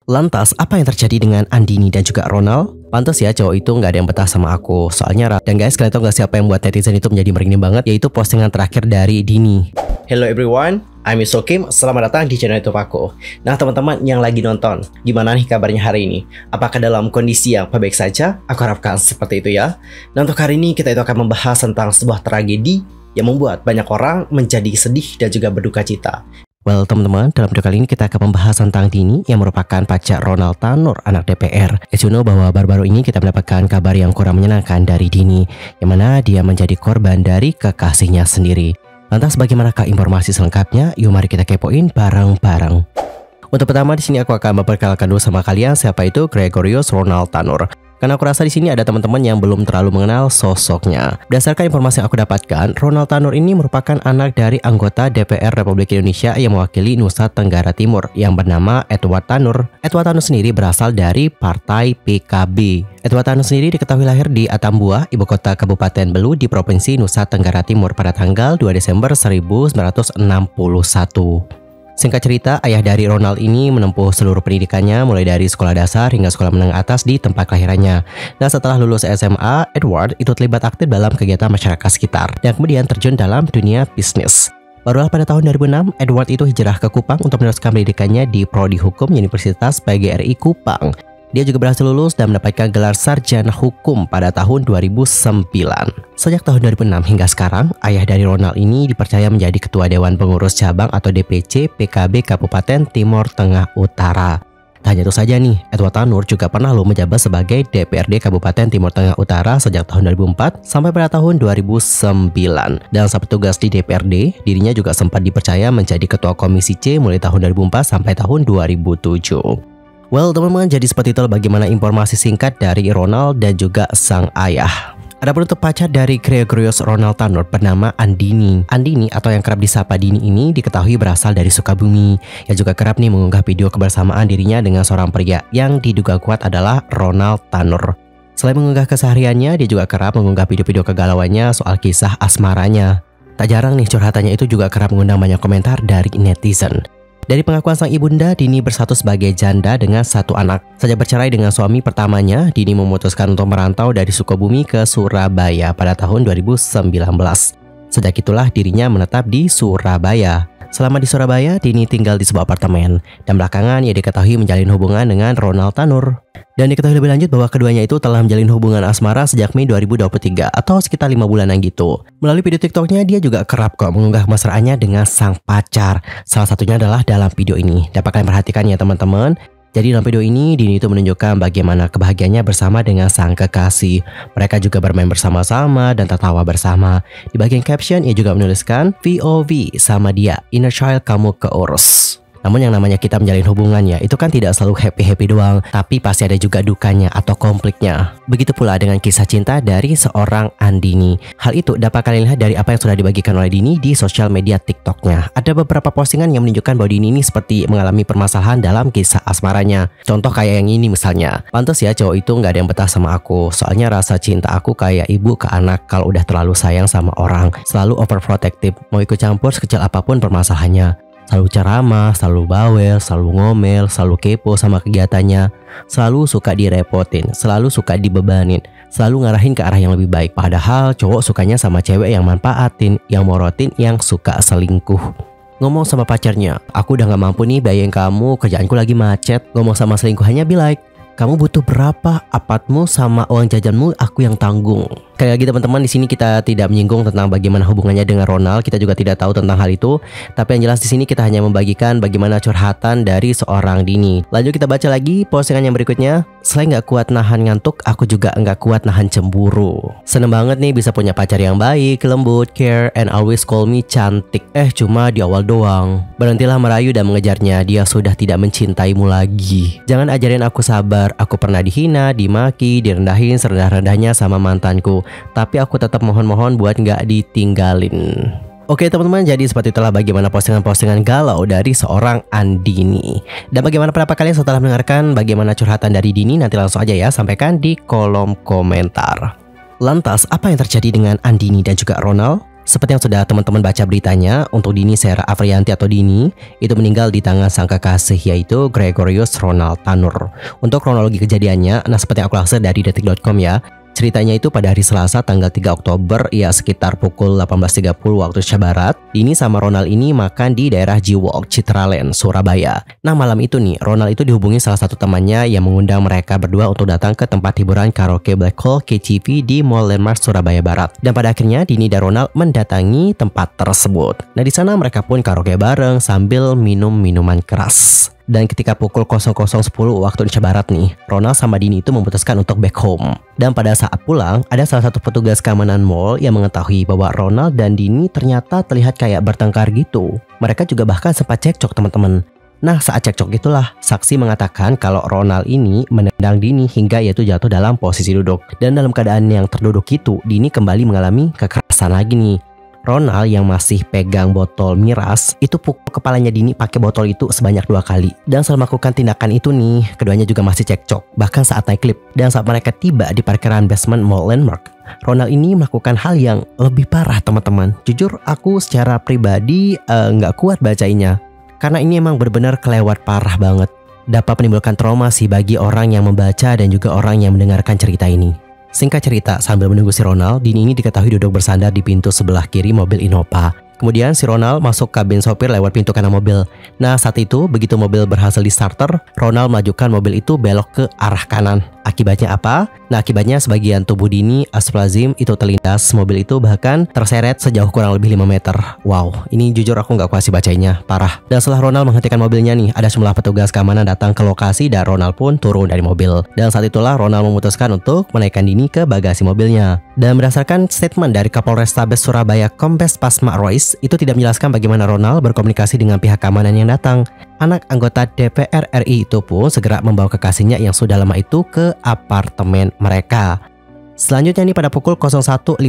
Lantas, apa yang terjadi dengan Andini dan juga Ronald? Pantas ya cowok itu nggak ada yang betah sama aku. Soalnya, dan guys, kalian tau gak siapa yang buat netizen itu menjadi merinding banget? Yaitu postingan terakhir dari Dini. Hello everyone, I'm Yusokim. Selamat datang di channel YouTube aku. Nah teman-teman yang lagi nonton, gimana nih kabarnya hari ini? Apakah dalam kondisi yang baik saja? Aku harapkan seperti itu ya. Nah untuk hari ini kita itu akan membahas tentang sebuah tragedi yang membuat banyak orang menjadi sedih dan juga berduka cita. Well teman-teman, dalam video kali ini kita akan membahas tentang Dini yang merupakan pacar Ronald Tanur, anak DPR. As you know bahwa baru-baru ini kita mendapatkan kabar yang kurang menyenangkan dari Dini, yang mana dia menjadi korban dari kekasihnya sendiri. Lantas bagaimanakah informasi selengkapnya? Yuk mari kita kepoin bareng-bareng. Untuk pertama di sini aku akan memperkenalkan dulu sama kalian siapa itu Gregorius Ronald Tanur. Karena aku rasa di sini ada teman-teman yang belum terlalu mengenal sosoknya. Berdasarkan informasi yang aku dapatkan, Ronald Tanur ini merupakan anak dari anggota DPR Republik Indonesia yang mewakili Nusa Tenggara Timur yang bernama Edward Tanur. Edward Tanur sendiri berasal dari Partai PKB. Edward Tanur sendiri diketahui lahir di Atambua, ibu kota Kabupaten Belu di Provinsi Nusa Tenggara Timur pada tanggal 2 Desember 1961. Singkat cerita, ayah dari Ronald ini menempuh seluruh pendidikannya mulai dari sekolah dasar hingga sekolah menengah atas di tempat kelahirannya. Dan setelah lulus SMA, Edward itu terlibat aktif dalam kegiatan masyarakat sekitar dan kemudian terjun dalam dunia bisnis. Barulah pada tahun 2006, Edward itu hijrah ke Kupang untuk meneruskan pendidikannya di Prodi Hukum Universitas PGRI Kupang. Dia juga berhasil lulus dan mendapatkan gelar sarjana hukum pada tahun 2009. Sejak tahun 2006 hingga sekarang, ayah dari Ronald ini dipercaya menjadi Ketua Dewan Pengurus Cabang atau DPC PKB Kabupaten Timur Tengah Utara. Tak hanya itu saja nih, Edward Tanur juga pernah menjabat sebagai DPRD Kabupaten Timur Tengah Utara sejak tahun 2004 sampai pada tahun 2009. Dan saat bertugas di DPRD, dirinya juga sempat dipercaya menjadi Ketua Komisi C mulai tahun 2004 sampai tahun 2007. Well teman-teman, jadi seperti itu bagaimana informasi singkat dari Ronald dan juga sang ayah. Adapun untuk pacar dari Gregorius Ronald Tanur bernama Andini. Andini atau yang kerap disapa Dini ini diketahui berasal dari Sukabumi, yang juga kerap nih mengunggah video kebersamaan dirinya dengan seorang pria yang diduga kuat adalah Ronald Tanur. Selain mengunggah kesehariannya, dia juga kerap mengunggah video-video kegalauannya soal kisah asmaranya. Tak jarang nih curhatannya itu juga kerap mengundang banyak komentar dari netizen. Dari pengakuan sang ibunda, Dini bersatu sebagai janda dengan satu anak. Sejak bercerai dengan suami pertamanya, Dini memutuskan untuk merantau dari Sukabumi ke Surabaya pada tahun 2019. Sejak itulah dirinya menetap di Surabaya. Selama di Surabaya, Dini tinggal di sebuah apartemen. Dan belakangan ia diketahui menjalin hubungan dengan Ronald Tanur. Dan diketahui lebih lanjut bahwa keduanya itu telah menjalin hubungan asmara sejak Mei 2023 atau sekitar 5 bulanan gitu. Melalui video TikToknya dia juga kerap kok mengunggah mesraannya dengan sang pacar. Salah satunya adalah dalam video ini. Dapat kalian perhatikan ya teman-teman. Jadi dalam video ini Dini itu menunjukkan bagaimana kebahagiaannya bersama dengan sang kekasih. Mereka juga bermain bersama-sama dan tertawa bersama. Di bagian caption ia juga menuliskan POV sama dia, inner child kamu keurus. Namun yang namanya kita menjalin hubungan ya, itu kan tidak selalu happy-happy doang, tapi pasti ada juga dukanya atau konfliknya. Begitu pula dengan kisah cinta dari seorang Andini. Hal itu dapat kalian lihat dari apa yang sudah dibagikan oleh Dini di sosial media TikToknya. Ada beberapa postingan yang menunjukkan bahwa Dini ini seperti mengalami permasalahan dalam kisah asmaranya. Contoh kayak yang ini misalnya, pantas ya cowok itu nggak ada yang betah sama aku, soalnya rasa cinta aku kayak ibu ke anak kalau udah terlalu sayang sama orang. Selalu overprotective, mau ikut campur sekecil apapun permasalahannya. Selalu ceramah, selalu bawel, selalu ngomel, selalu kepo sama kegiatannya. Selalu suka direpotin, selalu suka dibebanin, selalu ngarahin ke arah yang lebih baik. Padahal cowok sukanya sama cewek yang manfaatin, yang morotin, yang suka selingkuh. Ngomong sama pacarnya, aku udah gak mampu nih bayarin kamu, kerjaanku lagi macet. Ngomong sama selingkuhannya be like, kamu butuh berapa? Apatmu sama uang jajanmu aku yang tanggung. Kayak lagi teman-teman, di sini kita tidak menyinggung tentang bagaimana hubungannya dengan Ronald. Kita juga tidak tahu tentang hal itu. Tapi yang jelas di sini kita hanya membagikan bagaimana curhatan dari seorang Dini. Lanjut kita baca lagi postingan yang berikutnya. Selain gak kuat nahan ngantuk, aku juga gak kuat nahan cemburu. Seneng banget nih bisa punya pacar yang baik, lembut, care, and always call me cantik. Cuma di awal doang. Berhentilah merayu dan mengejarnya. Dia sudah tidak mencintaimu lagi. Jangan ajarin aku sabar. Aku pernah dihina, dimaki, direndahin serendah-rendahnya sama mantanku. Tapi aku tetap mohon-mohon buat nggak ditinggalin. Oke teman-teman, jadi seperti itulah bagaimana postingan-postingan galau dari seorang Andini. Dan bagaimana pendapat kalian setelah mendengarkan bagaimana curhatan dari Dini? Nanti langsung aja ya sampaikan di kolom komentar. Lantas, apa yang terjadi dengan Andini dan juga Ronald? Seperti yang sudah teman-teman baca beritanya, untuk Dini Sera Afrianti atau Dini itu meninggal di tangan sang kekasih yaitu Gregorius Ronald Tanur. Untuk kronologi kejadiannya, nah seperti yang aku lansir dari detik.com ya. Ceritanya itu pada hari Selasa tanggal 3 Oktober ya sekitar pukul 18.30 waktu Indonesia Barat. Dini sama Ronald ini makan di daerah G-Walk, Citraland, Surabaya. Nah malam itu nih, Ronald itu dihubungi salah satu temannya yang mengundang mereka berdua untuk datang ke tempat hiburan karaoke Black Hole KTV di Mall Landmark, Surabaya Barat. Dan pada akhirnya Dini dan Ronald mendatangi tempat tersebut. Nah di sana mereka pun karaoke bareng sambil minum minuman keras. Dan ketika pukul 00.10 waktu Indonesia Barat nih, Ronald sama Dini itu memutuskan untuk back home. Dan pada saat pulang, ada salah satu petugas keamanan mall yang mengetahui bahwa Ronald dan Dini ternyata terlihat kayak bertengkar gitu. Mereka juga bahkan sempat cekcok teman-teman. Nah saat cekcok itulah, saksi mengatakan kalau Ronald ini menendang Dini hingga ia itu jatuh dalam posisi duduk. Dan dalam keadaan yang terduduk itu, Dini kembali mengalami kekerasan lagi nih. Ronald yang masih pegang botol miras itu pukul kepalanya Dini pakai botol itu sebanyak 2 kali. Dan setelah melakukan tindakan itu nih, keduanya juga masih cekcok bahkan saat naik lift. Dan saat mereka tiba di parkiran basement Mall Landmark, Ronald ini melakukan hal yang lebih parah teman-teman. Jujur aku secara pribadi nggak kuat bacainya, karena ini emang benar-benar kelewat parah banget. Dapat menimbulkan trauma sih bagi orang yang membaca dan juga orang yang mendengarkan cerita ini. Singkat cerita, sambil menunggu si Ronald, Dini ini diketahui duduk bersandar di pintu sebelah kiri mobil Innova. Kemudian si Ronald masuk kabin sopir lewat pintu kanan mobil. Nah saat itu, begitu mobil berhasil di starter, Ronald melajukan mobil itu belok ke arah kanan. Akibatnya apa? Nah akibatnya sebagian tubuh Dini Astagfirullahaladzim itu terlindas mobil itu, bahkan terseret sejauh kurang lebih 5 meter. Wow, ini jujur aku nggak kuat sih bacanya, parah. Dan setelah Ronald menghentikan mobilnya nih, ada sejumlah petugas keamanan datang ke lokasi dan Ronald pun turun dari mobil. Dan saat itulah Ronald memutuskan untuk menaikkan Dini ke bagasi mobilnya. Dan berdasarkan statement dari Kapolrestabes Surabaya Kombes Pasma Rois, itu tidak menjelaskan bagaimana Ronald berkomunikasi dengan pihak keamanan yang datang. Anak anggota DPR RI itu pun segera membawa kekasihnya yang sudah lama itu ke apartemen mereka. Selanjutnya nih pada pukul 01.15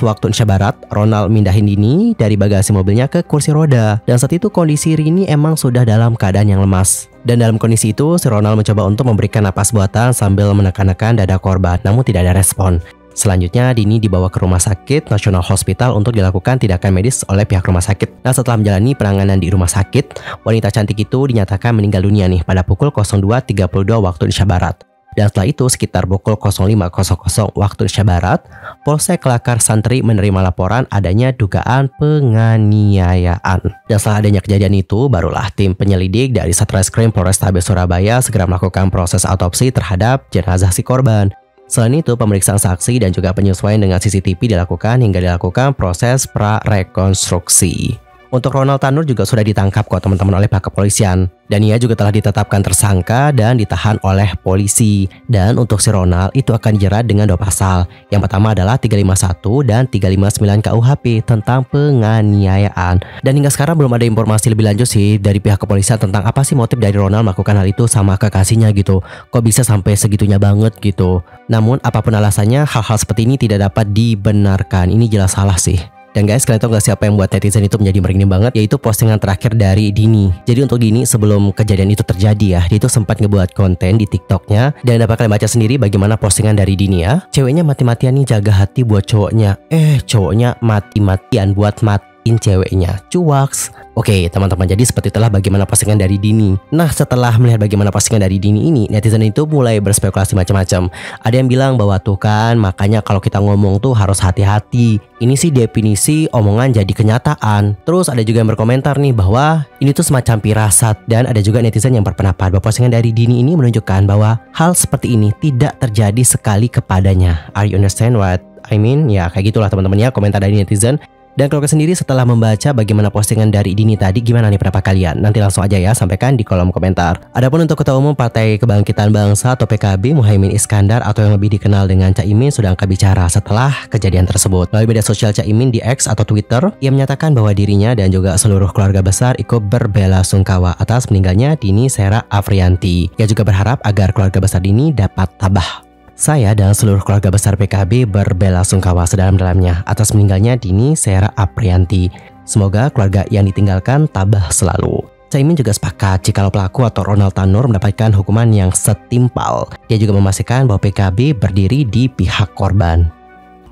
waktu Indonesia Barat, Ronald mindahin Dini dari bagasi mobilnya ke kursi roda. Dan saat itu kondisi Rini emang sudah dalam keadaan yang lemas. Dan dalam kondisi itu, si Ronald mencoba untuk memberikan napas buatan sambil menekan-nekan dada korban, namun tidak ada respon. Selanjutnya, Dini dibawa ke Rumah Sakit Nasional Hospital untuk dilakukan tindakan medis oleh pihak rumah sakit. Nah, setelah menjalani penanganan di rumah sakit, wanita cantik itu dinyatakan meninggal dunia nih pada pukul 02.32 waktu Indonesia Barat. Dan setelah itu, sekitar pukul 05.00 waktu Indonesia Barat, Polsek Kelakar Santri menerima laporan adanya dugaan penganiayaan. Dan setelah adanya kejadian itu, barulah tim penyelidik dari Satreskrim Polrestabes Surabaya segera melakukan proses autopsi terhadap jenazah si korban. Selain itu, pemeriksaan saksi dan juga penyesuaian dengan CCTV dilakukan hingga dilakukan proses prarekonstruksi. Untuk Ronald Tanur juga sudah ditangkap kok teman-teman oleh pihak kepolisian. Dan ia juga telah ditetapkan tersangka dan ditahan oleh polisi. Dan untuk si Ronald itu akan dijerat dengan 2 pasal. Yang pertama adalah 351 dan 359 KUHP tentang penganiayaan. Dan hingga sekarang belum ada informasi lebih lanjut sih dari pihak kepolisian tentang apa sih motif dari Ronald melakukan hal itu sama kekasihnya gitu. Kok bisa sampai segitunya banget gitu. Namun apapun alasannya, hal-hal seperti ini tidak dapat dibenarkan. Ini jelas salah sih. Dan guys, kalian tahu gak siapa yang buat netizen itu menjadi merinding banget? Yaitu postingan terakhir dari Dini. Jadi untuk Dini sebelum kejadian itu terjadi ya, dia itu sempat ngebuat konten di TikToknya. Dan dapat kalian baca sendiri bagaimana postingan dari Dini ya. Ceweknya mati-matian nih jaga hati buat cowoknya. Cowoknya mati-matian buat matiin ceweknya. Cuaks. Oke teman-teman, jadi seperti itulah bagaimana postingan dari Dini. Nah setelah melihat bagaimana postingan dari Dini ini, netizen itu mulai berspekulasi macam-macam. Ada yang bilang bahwa tuh kan, makanya kalau kita ngomong tuh harus hati-hati. Ini sih definisi omongan jadi kenyataan. Terus ada juga yang berkomentar nih bahwa ini tuh semacam pirasat. Dan ada juga netizen yang berpendapat bahwa postingan dari Dini ini menunjukkan bahwa hal seperti ini tidak terjadi sekali kepadanya. Are you understand what I mean? Ya kayak gitulah teman-teman ya komentar dari netizen. Dan kalau kalian sendiri setelah membaca bagaimana postingan dari Dini tadi, gimana nih pendapat kalian? Nanti langsung aja ya, sampaikan di kolom komentar. Adapun untuk Ketua Umum Partai Kebangkitan Bangsa atau PKB, Muhaimin Iskandar atau yang lebih dikenal dengan Caimin sudah angkat bicara setelah kejadian tersebut. Melalui media sosial Caimin di X atau Twitter, ia menyatakan bahwa dirinya dan juga seluruh keluarga besar ikut berbela-sungkawa atas meninggalnya Dini Sera Afrianti. Ia juga berharap agar keluarga besar Dini dapat tabah. Saya dan seluruh keluarga besar PKB berbela-sungkawa sedalam-dalamnya atas meninggalnya Dini Sera Afrianti. Semoga keluarga yang ditinggalkan tabah selalu. Caimin juga sepakat jikalau pelaku atau Ronald Tanur mendapatkan hukuman yang setimpal. Dia juga memastikan bahwa PKB berdiri di pihak korban.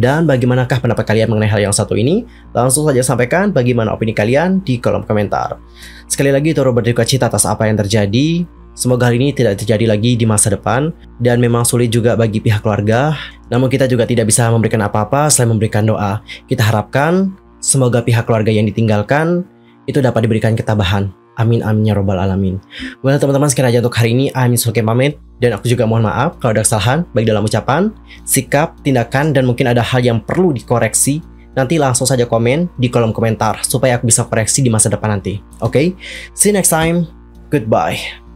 Dan bagaimanakah pendapat kalian mengenai hal yang satu ini? Langsung saja sampaikan bagaimana opini kalian di kolom komentar. Sekali lagi turut berduka cita atas apa yang terjadi. Semoga hal ini tidak terjadi lagi di masa depan. Dan memang sulit juga bagi pihak keluarga. Namun kita juga tidak bisa memberikan apa-apa selain memberikan doa. Kita harapkan semoga pihak keluarga yang ditinggalkan itu dapat diberikan ketabahan. Amin amin ya robbal alamin. Well teman-teman, sekian aja untuk hari ini. Amin Sulke pamit. Dan aku juga mohon maaf kalau ada kesalahan baik dalam ucapan, sikap, tindakan, dan mungkin ada hal yang perlu dikoreksi. Nanti langsung saja komen di kolom komentar supaya aku bisa koreksi di masa depan nanti. Oke? See you next time. Goodbye.